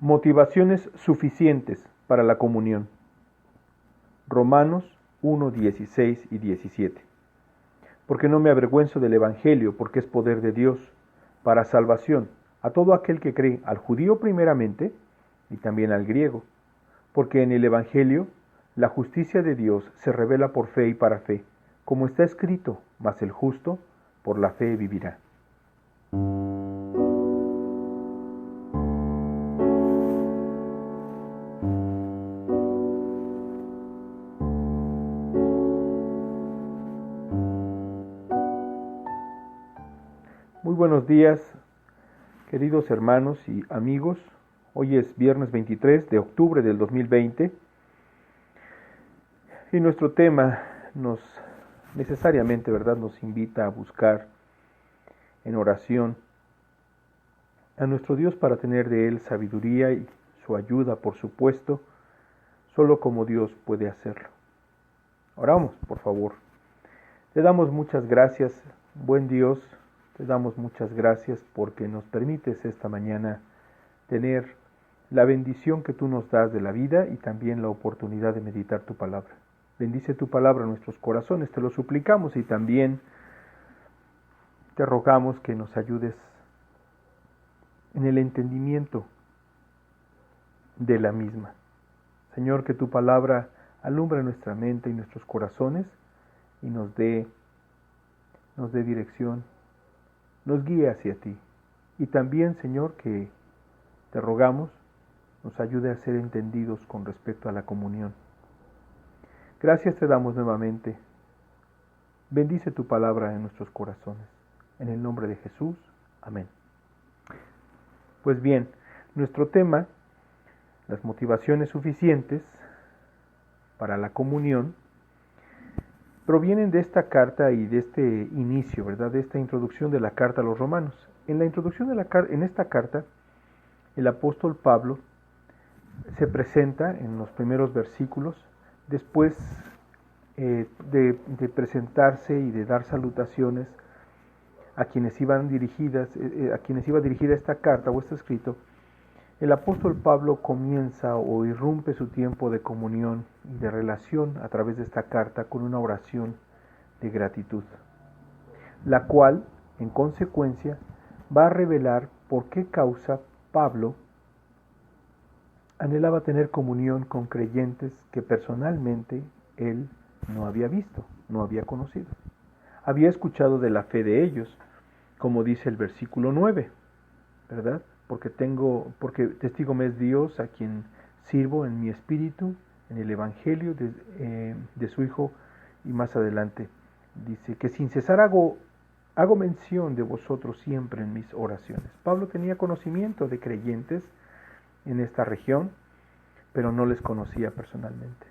Motivaciones suficientes para la comunión. Romanos 1, 16 y 17. Porque no me avergüenzo del Evangelio, porque es poder de Dios, para salvación, a todo aquel que cree, al judío primeramente, y también al griego. Porque en el Evangelio, la justicia de Dios se revela por fe y para fe, como está escrito, mas el justo por la fe vivirá. Muy buenos días, queridos hermanos y amigos. Hoy es viernes 23 de octubre del 2020 y nuestro tema necesariamente, nos invita a buscar en oración a nuestro Dios para tener de Él sabiduría y su ayuda, por supuesto, solo como Dios puede hacerlo. Oramos, por favor. Te damos muchas gracias, buen Dios. Te damos muchas gracias porque nos permites esta mañana tener la bendición que tú nos das de la vida y también la oportunidad de meditar tu palabra. Bendice tu palabra en nuestros corazones, te lo suplicamos y también te rogamos que nos ayudes en el entendimiento de la misma. Señor, que tu palabra alumbre nuestra mente y nuestros corazones y nos dé dirección, nos guíe hacia ti. Y también, Señor, que te rogamos, nos ayude a ser entendidos con respecto a la comunión. Gracias te damos nuevamente. Bendice tu palabra en nuestros corazones. En el nombre de Jesús. Amén. Pues bien, nuestro tema, las motivaciones suficientes para la comunión, provienen de esta carta y de este inicio, de esta introducción de la carta a los romanos. En la introducción en esta carta, el apóstol Pablo se presenta en los primeros versículos, después de presentarse y de dar salutaciones a quienes iba dirigida esta carta o este escrito. El apóstol Pablo comienza o irrumpe su tiempo de comunión y de relación a través de esta carta con una oración de gratitud, la cual, en consecuencia, va a revelar por qué causa Pablo anhelaba tener comunión con creyentes que personalmente él no había visto, no había conocido. Había escuchado de la fe de ellos, como dice el versículo 9, ¿verdad? Porque testigo me es Dios a quien sirvo en mi espíritu, en el Evangelio de su Hijo, y más adelante dice que sin cesar hago mención de vosotros siempre en mis oraciones. Pablo tenía conocimiento de creyentes en esta región, pero no les conocía personalmente.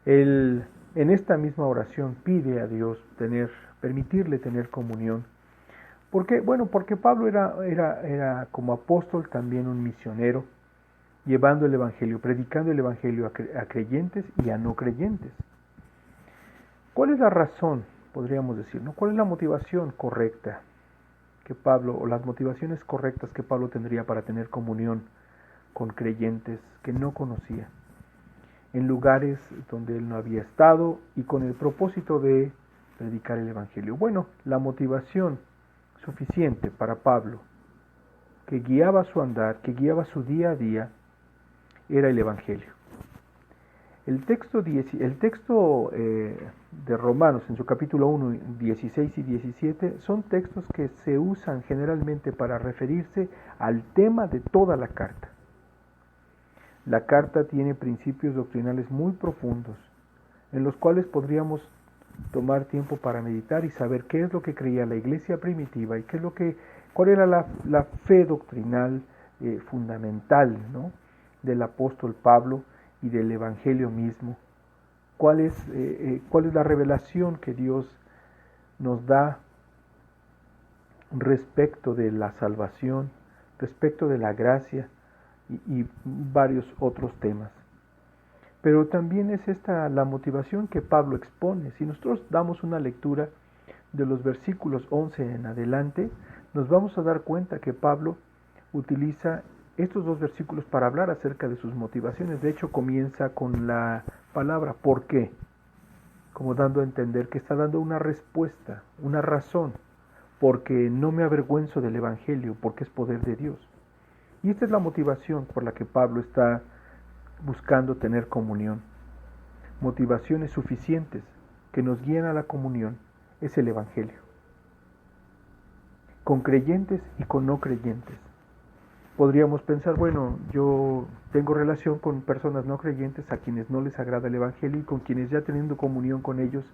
Él en esta misma oración pide a Dios permitirle tener comunión. ¿Por qué? Bueno, porque Pablo era como apóstol también un misionero, llevando el Evangelio, predicando el Evangelio a creyentes y a no creyentes. ¿Cuál es la razón, podríamos decir, ¿no? ¿Cuál es la motivación correcta que Pablo, o las motivaciones correctas que Pablo tendría para tener comunión con creyentes que no conocía, en lugares donde él no había estado y con el propósito de predicar el Evangelio? Bueno, la motivación suficiente para Pablo, que guiaba su andar, que guiaba su día a día, era el Evangelio. El texto de Romanos, en su capítulo 1, 16 y 17, son textos que se usan generalmente para referirse al tema de toda la carta. La carta tiene principios doctrinales muy profundos, en los cuales podríamos tomar tiempo para meditar y saber qué es lo que creía la iglesia primitiva y cuál era la fe doctrinal fundamental, ¿no?, del apóstol Pablo y del Evangelio mismo. ¿Cuál es la revelación que Dios nos da respecto de la salvación, respecto de la gracia y varios otros temas? Pero también es esta la motivación que Pablo expone. Si nosotros damos una lectura de los versículos 11 en adelante, nos vamos a dar cuenta que Pablo utiliza estos dos versículos para hablar acerca de sus motivaciones. De hecho, comienza con la palabra ¿por qué? Como dando a entender que está dando una respuesta, una razón, porque no me avergüenzo del Evangelio, porque es poder de Dios. Y esta es la motivación por la que Pablo está buscando tener comunión. Motivaciones suficientes que nos guían a la comunión es el Evangelio. Con creyentes y con no creyentes. Podríamos pensar, bueno, yo tengo relación con personas no creyentes a quienes no les agrada el Evangelio y con quienes ya teniendo comunión con ellos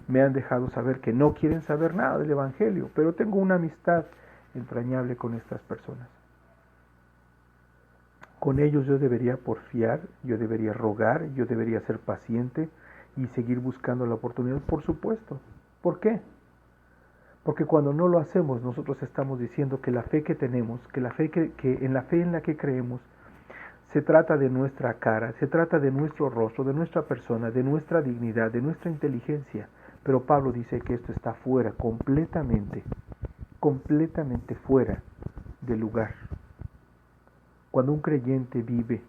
me han dejado saber que no quieren saber nada del Evangelio, pero tengo una amistad entrañable con estas personas. Con ellos yo debería porfiar, yo debería rogar, yo debería ser paciente y seguir buscando la oportunidad, por supuesto. ¿Por qué? Porque cuando no lo hacemos, nosotros estamos diciendo que la fe que tenemos, que la fe en la fe en la que creemos, se trata de nuestra cara, se trata de nuestro rostro, de nuestra persona, de nuestra dignidad, de nuestra inteligencia. Pero Pablo dice que esto está fuera, completamente fuera del lugar. Cuando un creyente vive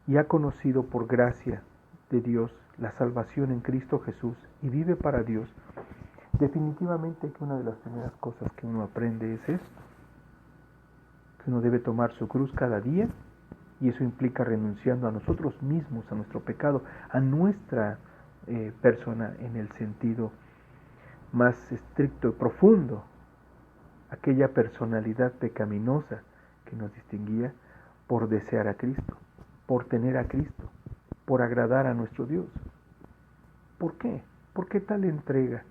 y ha conocido por gracia de Dios la salvación en Cristo Jesús y vive para Dios, definitivamente que una de las primeras cosas que uno aprende es esto, que uno debe tomar su cruz cada día, y eso implica renunciando a nosotros mismos, a nuestro pecado, a nuestra persona en el sentido más estricto y profundo, aquella personalidad pecaminosa que nos distinguía por desear a Cristo, por tener a Cristo, por agradar a nuestro Dios. ¿Por qué? ¿Por qué tal entrega?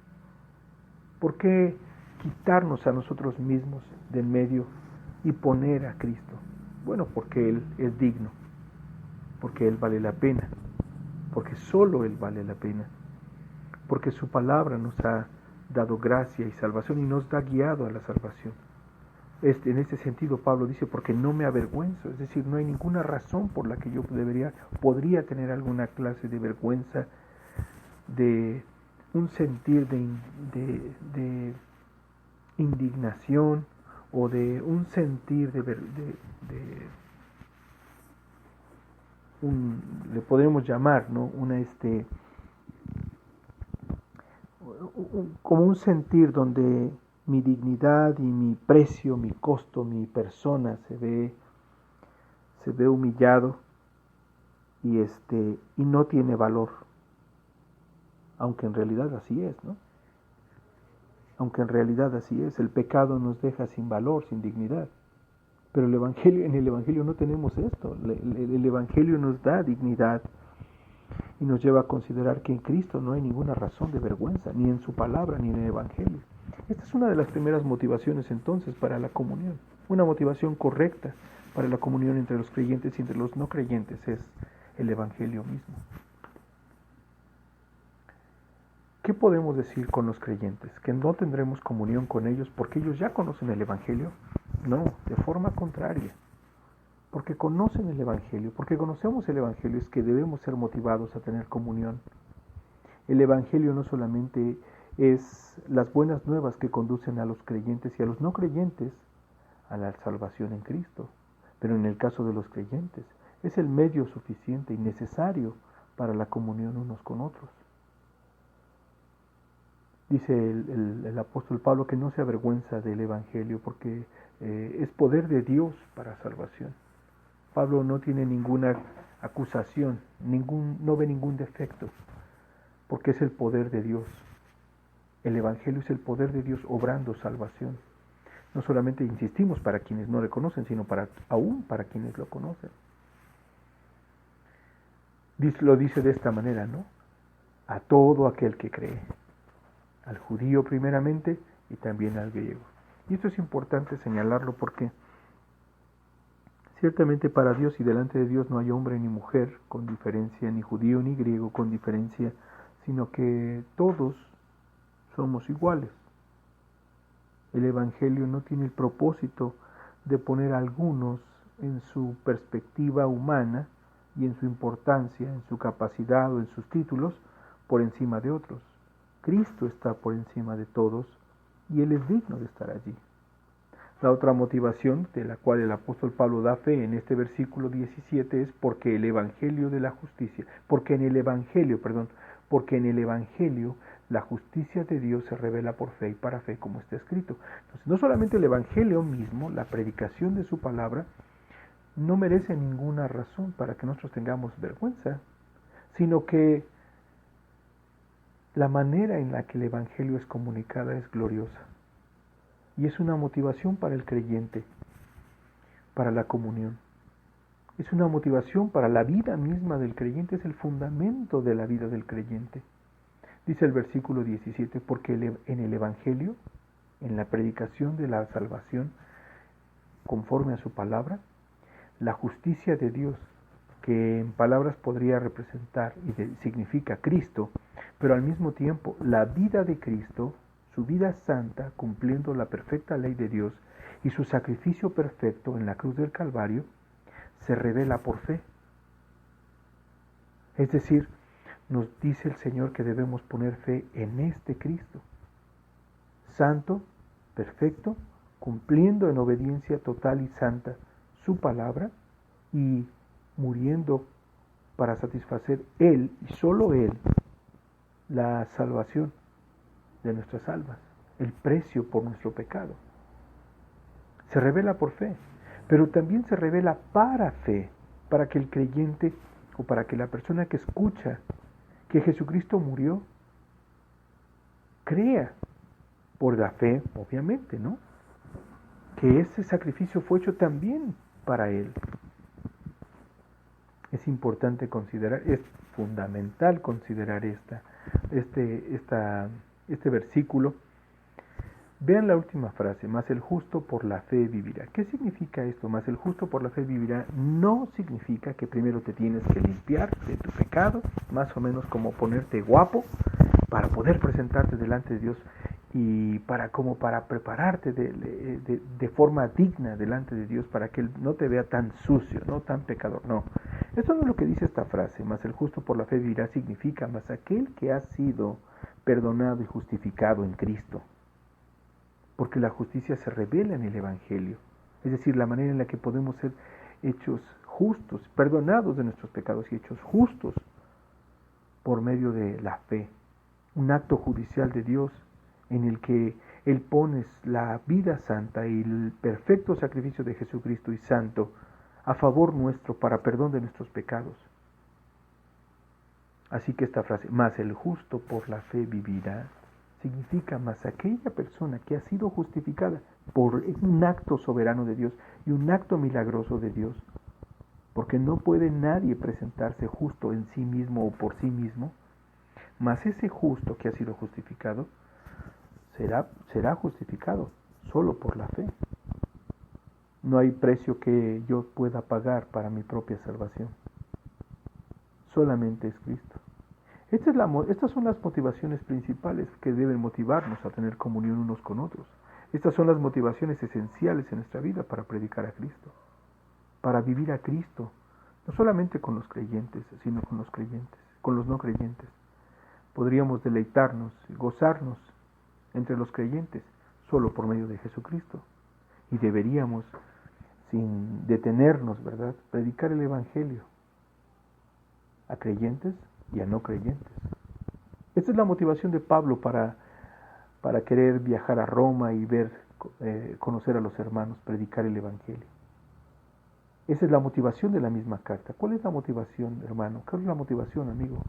¿Por qué quitarnos a nosotros mismos de en medio y poner a Cristo? Bueno, porque Él es digno, porque Él vale la pena, porque solo Él vale la pena, porque su palabra nos ha dado gracia y salvación y nos da guiado a la salvación. En este sentido Pablo dice, porque no me avergüenzo, es decir, no hay ninguna razón por la que yo podría tener alguna clase de vergüenza, de un sentir de indignación o de un sentir le podemos llamar, ¿no? Como un sentir donde mi dignidad y mi precio, mi costo, mi persona se ve humillado y no tiene valor. Aunque en realidad así es, ¿no? Aunque en realidad así es, el pecado nos deja sin valor, sin dignidad. Pero en el Evangelio no tenemos esto. El Evangelio nos da dignidad y nos lleva a considerar que en Cristo no hay ninguna razón de vergüenza, ni en su palabra, ni en el Evangelio. Esta es una de las primeras motivaciones entonces para la comunión. Una motivación correcta para la comunión entre los creyentes y entre los no creyentes es el Evangelio mismo. ¿Qué podemos decir con los creyentes? ¿Que no tendremos comunión con ellos porque ellos ya conocen el Evangelio? No, de forma contraria. Porque conocen el Evangelio, porque conocemos el Evangelio es que debemos ser motivados a tener comunión. El Evangelio no solamente es las buenas nuevas que conducen a los creyentes y a los no creyentes a la salvación en Cristo, pero en el caso de los creyentes es el medio suficiente y necesario para la comunión unos con otros. Dice el apóstol Pablo que no se avergüenza del Evangelio porque es poder de Dios para salvación. Pablo no tiene ninguna acusación, no ve ningún defecto, porque es el poder de Dios. El Evangelio es el poder de Dios obrando salvación. No solamente insistimos para quienes no le conocen, sino aún para quienes lo conocen. Lo dice de esta manera, ¿no? A todo aquel que cree. Al judío primeramente y también al griego. Y esto es importante señalarlo porque ciertamente para Dios y delante de Dios no hay hombre ni mujer con diferencia, ni judío ni griego con diferencia, sino que todos somos iguales. El Evangelio no tiene el propósito de poner a algunos en su perspectiva humana y en su importancia, en su capacidad o en sus títulos por encima de otros. Cristo está por encima de todos y Él es digno de estar allí. La otra motivación de la cual el apóstol Pablo da fe en este versículo 17 es porque el evangelio de la justicia, porque en el evangelio la justicia de Dios se revela por fe y para fe, como está escrito. Entonces, no solamente el evangelio mismo, la predicación de su palabra, no merece ninguna razón para que nosotros tengamos vergüenza, sino que la manera en la que el evangelio es comunicada es gloriosa. Y es una motivación para el creyente, para la comunión. Es una motivación para la vida misma del creyente, es el fundamento de la vida del creyente. Dice el versículo 17, porque en el Evangelio, en la predicación de la salvación, conforme a su palabra, la justicia de Dios, que en palabras podría representar y significa Cristo, pero al mismo tiempo la vida de Cristo, su vida santa, cumpliendo la perfecta ley de Dios, y su sacrificio perfecto en la cruz del Calvario, se revela por fe. Es decir, nos dice el Señor que debemos poner fe en este Cristo, santo, perfecto, cumpliendo en obediencia total y santa su palabra y muriendo para satisfacer Él y solo Él la salvación de nuestras almas, el precio por nuestro pecado. Se revela por fe, pero también se revela para fe, para que el creyente o para que la persona que escucha que Jesucristo murió, crea por la fe, obviamente, ¿no? Que ese sacrificio fue hecho también para Él. Es importante considerar, es fundamental considerar este versículo. Vean la última frase, más el justo por la fe vivirá. ¿Qué significa esto? Más el justo por la fe vivirá no significa que primero te tienes que limpiar de tu pecado, más o menos como ponerte guapo para poder presentarte delante de Dios y para prepararte de forma digna delante de Dios para que Él no te vea tan sucio, no tan pecador. No, esto no es lo que dice esta frase. Más el justo por la fe vivirá significa más aquel que ha sido perdonado y justificado en Cristo. Porque la justicia se revela en el Evangelio, es decir, la manera en la que podemos ser hechos justos, perdonados de nuestros pecados y hechos justos por medio de la fe, un acto judicial de Dios en el que Él pone la vida santa y el perfecto sacrificio de Jesucristo y santo a favor nuestro para perdón de nuestros pecados. Así que esta frase, más el justo por la fe vivirá, significa más aquella persona que ha sido justificada por un acto soberano de Dios y un acto milagroso de Dios, porque no puede nadie presentarse justo en sí mismo o por sí mismo, mas ese justo que ha sido justificado será justificado solo por la fe. No hay precio que yo pueda pagar para mi propia salvación, solamente es Cristo. Estas son las motivaciones principales que deben motivarnos a tener comunión unos con otros. Estas son las motivaciones esenciales en nuestra vida para predicar a Cristo, para vivir a Cristo, no solamente con los creyentes, sino con los creyentes, con los no creyentes. Podríamos deleitarnos, gozarnos entre los creyentes solo por medio de Jesucristo. Y deberíamos, sin detenernos, ¿verdad?, predicar el Evangelio a creyentes y a no creyentes. Esta es la motivación de Pablo para querer viajar a Roma y conocer a los hermanos, predicar el Evangelio. Esa es la motivación de la misma carta. ¿Cuál es la motivación, hermano? ¿Cuál es la motivación, amigo,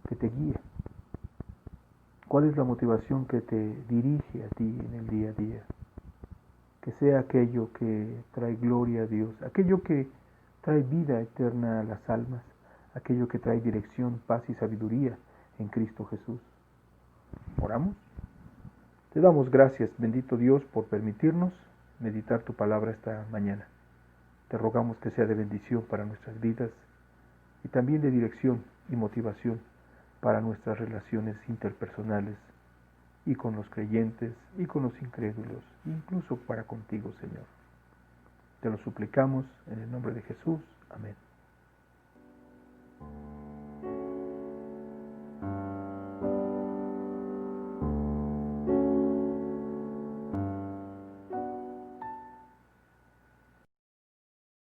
que te guía? ¿Cuál es la motivación que te dirige a ti en el día a día? Que sea aquello que trae gloria a Dios, aquello que trae vida eterna a las almas, aquello que trae dirección, paz y sabiduría en Cristo Jesús. ¿Oramos? Te damos gracias, bendito Dios, por permitirnos meditar tu palabra esta mañana. Te rogamos que sea de bendición para nuestras vidas y también de dirección y motivación para nuestras relaciones interpersonales y con los creyentes y con los incrédulos, incluso para contigo, Señor. Te lo suplicamos en el nombre de Jesús. Amén.